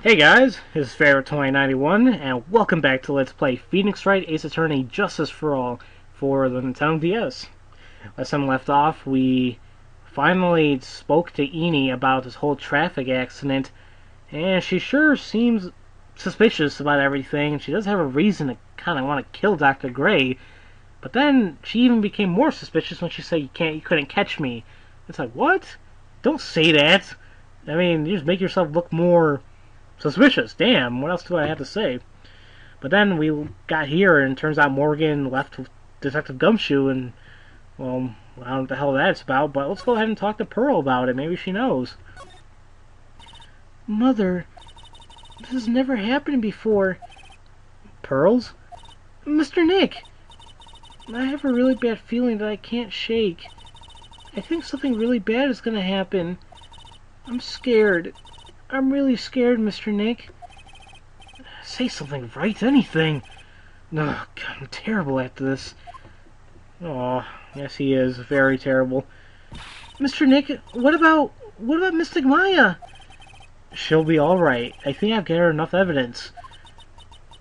Hey guys, this is Pharaoh 2091, and welcome back to Let's Play Phoenix Wright Ace Attorney Justice for All for the Nintendo DS. Last time we left off, we finally spoke to Eni about this whole traffic accident, and she sure seems suspicious about everything, and she does have a reason to kind of want to kill Dr. Gray, but then she even became more suspicious when she said, you couldn't catch me. It's like, what? Don't say that! I mean, you just make yourself look more suspicious. Damn, what else do I have to say? But then we got here, and it turns out Morgan left with Detective Gumshoe, and, well, I don't know what the hell that's about, but let's go ahead and talk to Pearl about it. Maybe she knows. Mother, this has never happened before. Pearls? Mr. Nick! I have a really bad feeling that I can't shake. I think something really bad is gonna happen. I'm scared. I'm really scared, Mr. Nick. Say something, right? Anything. Oh, God, I'm terrible at this. Oh, yes, he is. Very terrible. Mr. Nick, what about Mystic Maya? She'll be alright. I think I've gathered enough evidence.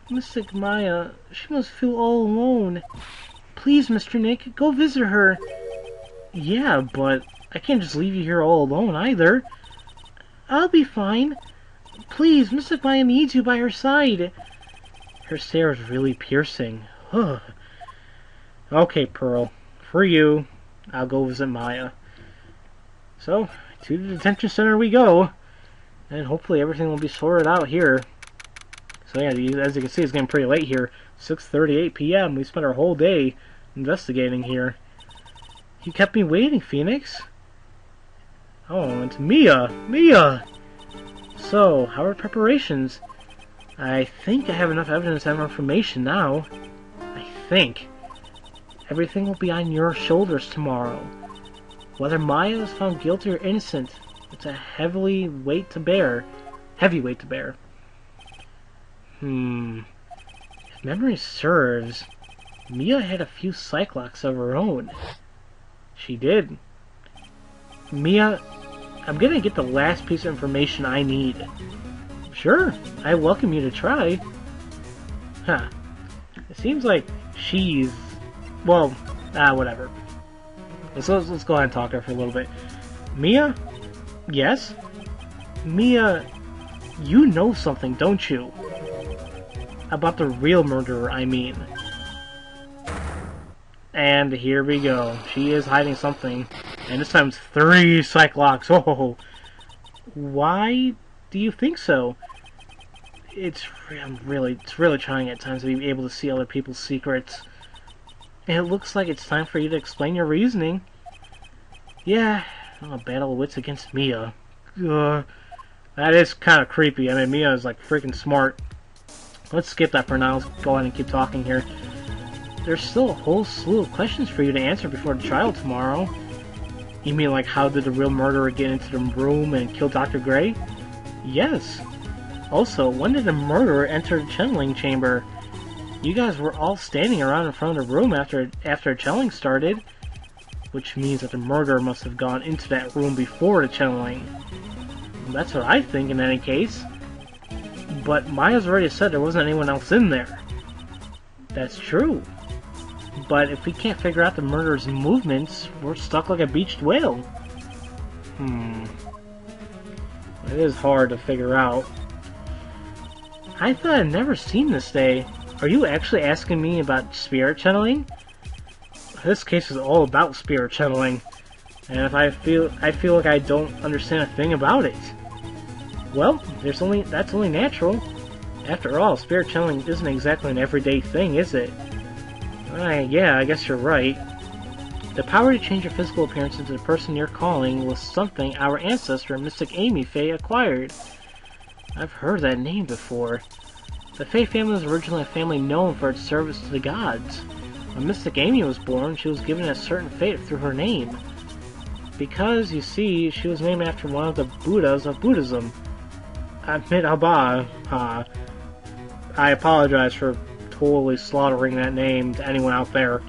Mystic Maya, she must feel all alone. Please, Mr. Nick, go visit her. Yeah, but I can't just leave you here all alone either. I'll be fine. Please, Mystic Maya needs you by her side. Her stare is really piercing. Okay, Pearl. For you, I'll go visit Maya. So, to the detention center we go. And hopefully everything will be sorted out here. So yeah, as you can see, it's getting pretty late here. 6:38 p.m. We spent our whole day investigating here. You kept me waiting, Phoenix. Oh, it's Mia! Mia! So, how are preparations? I think I have enough evidence and information now. I think. Everything will be on your shoulders tomorrow. Whether Maya is found guilty or innocent, it's a heavy weight to bear. If memory serves, Mia had a few Psyche-Locks of her own. She did. Mia, I'm gonna get the last piece of information I need. Sure, I welcome you to try. Huh. It seems like she's... well, whatever. Let's go ahead and talk to her for a little bit. Mia? Yes? Mia, you know something, don't you? About the real murderer, I mean. And here we go. She is hiding something. And this time it's 3 Psyche-Locks. Oh, why do you think so? It's really trying at times to be able to see other people's secrets. And it looks like it's time for you to explain your reasoning. Yeah, a battle of wits against Mia. That is kind of creepy. I mean, Mia is like freaking smart. Let's skip that for now. Let's go ahead and keep talking here. There's still a whole slew of questions for you to answer before the trial tomorrow. You mean like how did the real murderer get into the room and kill Dr. Gray? Yes. Also, when did the murderer enter the channeling chamber? You guys were all standing around in front of the room after channeling started, which means that the murderer must have gone into that room before the channeling. That's what I think in any case. But Maya's already said there wasn't anyone else in there. That's true. But if we can't figure out the murderer's movements, we're stuck like a beached whale. It is hard to figure out. I thought I'd never seen this day. Are you actually asking me about spirit channeling? This case is all about spirit channeling. And if I feel like I don't understand a thing about it. Well, that's only natural. After all, spirit channeling isn't exactly an everyday thing, is it? Yeah, I guess you're right. The power to change your physical appearance into the person you're calling was something our ancestor, Mystic Amy Faye, acquired. I've heard that name before. The Faye family was originally a family known for its service to the gods. When Mystic Amy was born, she was given a certain fate through her name. Because, you see, she was named after one of the Buddhas of Buddhism. Amitabha. I apologize for totally slaughtering that name to anyone out there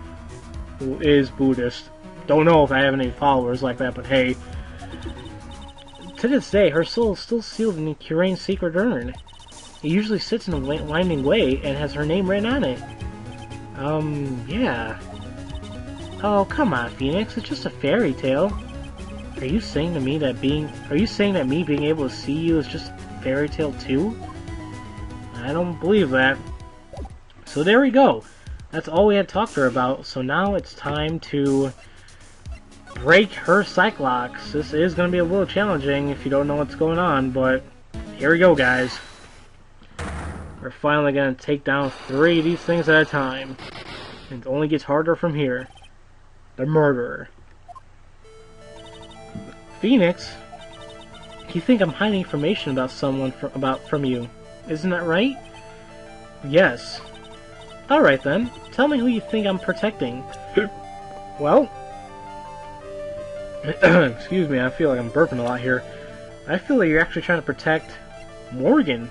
who is Buddhist. Don't know if I have any followers like that, but hey. To this day, her soul is still sealed in Curane's secret urn. It usually sits in a winding way and has her name written on it. Yeah. Oh, come on, Phoenix, it's just a fairy tale. Are you saying me that me being able to see you is just a fairy tale too? I don't believe that. So there we go. That's all we had to talk to her about. So now it's time to break her Psyche-Locks. This is going to be a little challenging if you don't know what's going on, but here we go, guys. We're finally going to take down 3 of these things at a time. And it only gets harder from here. The murderer. Phoenix, you think I'm hiding information about someone from you. Isn't that right? Yes. Alright then, tell me who you think I'm protecting. Well, excuse me, I feel like I'm burping a lot here. I feel like you're actually trying to protect Morgan.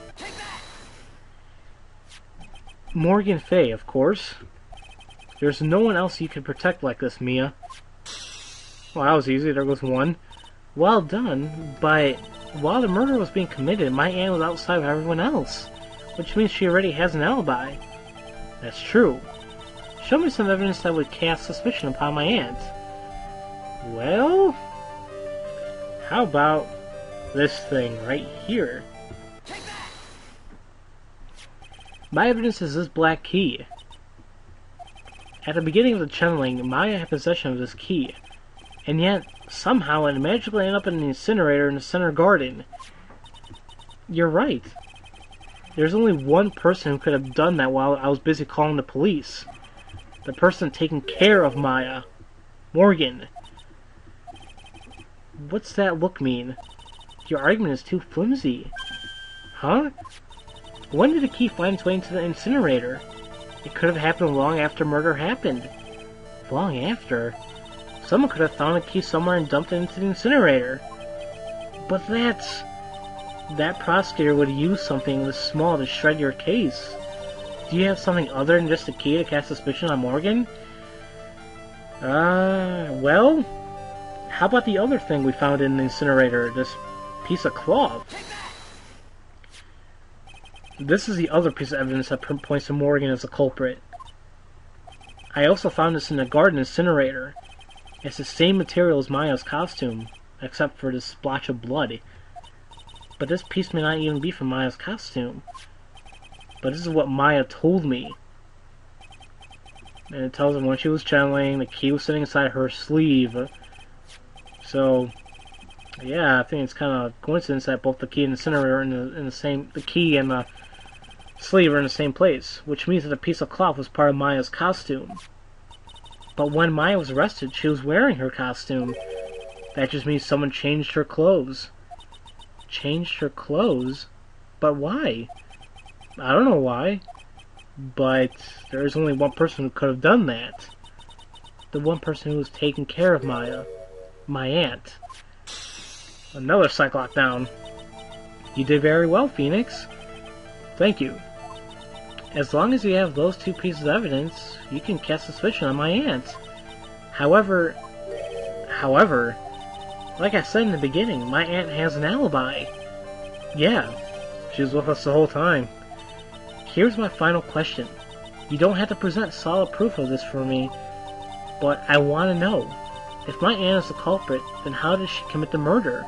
Morgan Fay, of course. There's no one else you can protect like this, Mia. Well, that was easy, there goes 1. Well done, but while the murder was being committed, my aunt was outside with everyone else, which means she already has an alibi. That's true. Show me some evidence that would cast suspicion upon my aunt. Well, how about this thing right here? My evidence is this black key. At the beginning of the channeling, Maya had possession of this key, and yet somehow it magically ended up in the incinerator in the center garden. You're right. There's only one person who could have done that while I was busy calling the police. The person taking care of Maya. Morgan. What's that look mean? Your argument is too flimsy. Huh? When did the key find its way into the incinerator? It could have happened long after murder happened. Long after? Someone could have found a key somewhere and dumped it into the incinerator. But that prosecutor would use something this small to shred your case. Do you have something other than just a key to cast suspicion on Morgan? Well, how about the other thing we found in the incinerator, this piece of cloth? This is the other piece of evidence that points to Morgan as the culprit. I also found this in the garden incinerator. It's the same material as Maya's costume, except for this splotch of blood. But this piece may not even be from Maya's costume. But this is what Maya told me. And it tells him when she was channeling, the key was sitting inside her sleeve. So, yeah, I think it's kind of a coincidence that both the key and the incinerator are the key and the sleeve are in the same place, which means that the piece of cloth was part of Maya's costume. But when Maya was arrested, she was wearing her costume. That just means someone changed her clothes. Changed her clothes? But why? I don't know why. But there is only one person who could have done that. The one person who was taking care of Maya. My aunt. Another Psyche-Lock down. You did very well, Phoenix. Thank you. As long as you have those 2 pieces of evidence, you can cast suspicion on my aunt. However, like I said in the beginning, my aunt has an alibi. Yeah, she was with us the whole time. Here's my final question. You don't have to present solid proof of this for me, but I want to know. If my aunt is the culprit, then how did she commit the murder?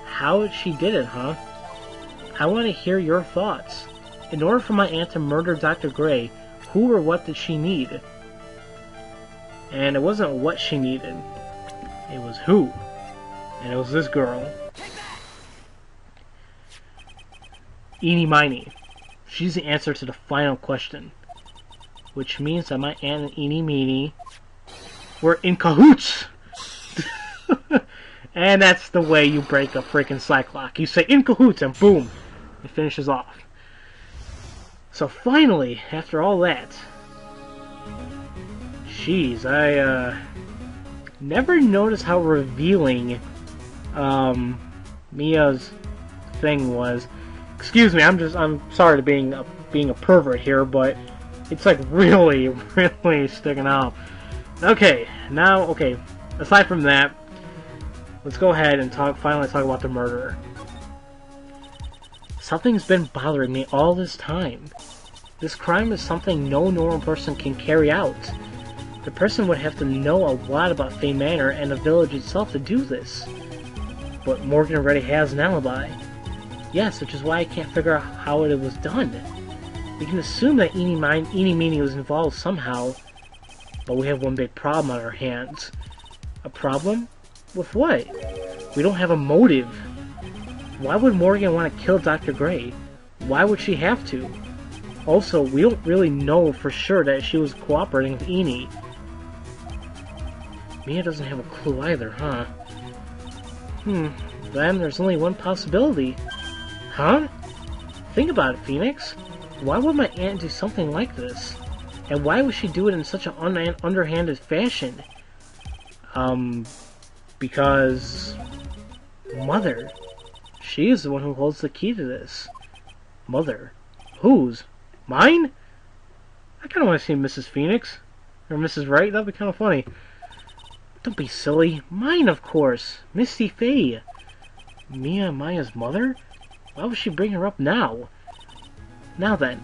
How she did it, huh? I want to hear your thoughts. In order for my aunt to murder Dr. Gray, who or what did she need? And it wasn't what she needed. It was who. And it was this girl. Eenie Meenie. She's the answer to the final question. Which means that my aunt and Eenie Meenie were in cahoots! And that's the way you break a freaking Psyche-Lock. You say in cahoots and boom! It finishes off. So finally, after all that, jeez, I never noticed how revealing Mia's thing was. Excuse me, I'm sorry to being a pervert here, but it's like really, really sticking out. Okay, aside from that, let's go ahead and finally talk about the murderer. Something's been bothering me all this time. This crime is something no normal person can carry out. The person would have to know a lot about Fay Manor and the village itself to do this. But Morgan already has an alibi. Yes, which is why I can't figure out how it was done. We can assume that Eenie Meenie was involved somehow, but we have one big problem on our hands. A problem? With what? We don't have a motive. Why would Morgan want to kill Dr. Gray? Why would she have to? Also, we don't really know for sure that she was cooperating with Eenie. Mia doesn't have a clue either, huh? Then there's only one possibility. Huh? Think about it, Phoenix. Why would my aunt do something like this? And why would she do it in such an underhanded fashion? Because... Mother. She is the one who holds the key to this. Mother. Whose? Mine? I kind of want to see Mrs. Phoenix. Or Mrs. Wright. That'd be kind of funny. Don't be silly. Mine, of course. Misty Fay. Maya's mother? Why would she bring her up now? Now then.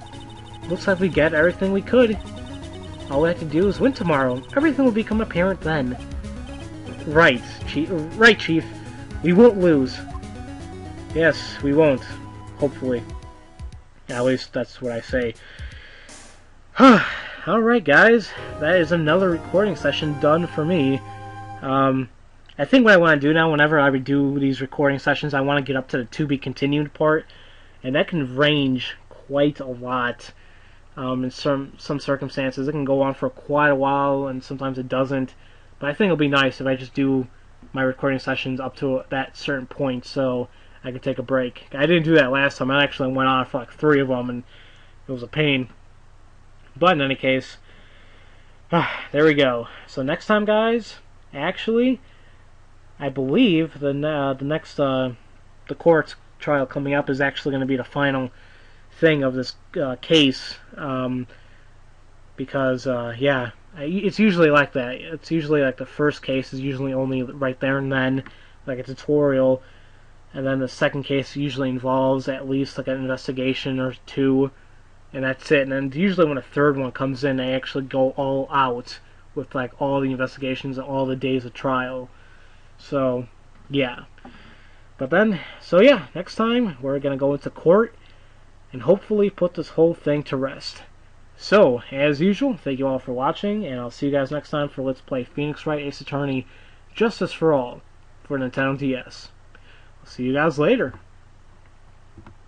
Looks like we get everything we could. All we have to do is win tomorrow. Everything will become apparent then. Right, Chief. Right, Chief. We won't lose. Yes, we won't. Hopefully. At least that's what I say. Alright, guys. That is another recording session done for me. I think what I want to do now, whenever I redo these recording sessions, I want to get up to the to be continued part. And that can range quite a lot. In some circumstances, it can go on for quite a while, and sometimes it doesn't. But I think it'll be nice if I just do my recording sessions up to that certain point, so I could take a break. I didn't do that last time. I actually went on for like 3 of them, and it was a pain. But in any case, there we go. So next time, guys, actually, I believe the next the court trial coming up is actually going to be the final thing of this case, because yeah, it's usually like that. It's usually like the first case is usually only right there and then, like a tutorial, and then the second case usually involves at least like an investigation or 2, and that's it. And then usually when a third one comes in, they actually go all out with like all the investigations and all the days of trial. So yeah, but then, so yeah, next time we're gonna go into court and hopefully put this whole thing to rest. So, as usual, thank you all for watching, and I'll see you guys next time for Let's Play Phoenix Wright Ace Attorney Justice for All for Nintendo DS. I'll see you guys later.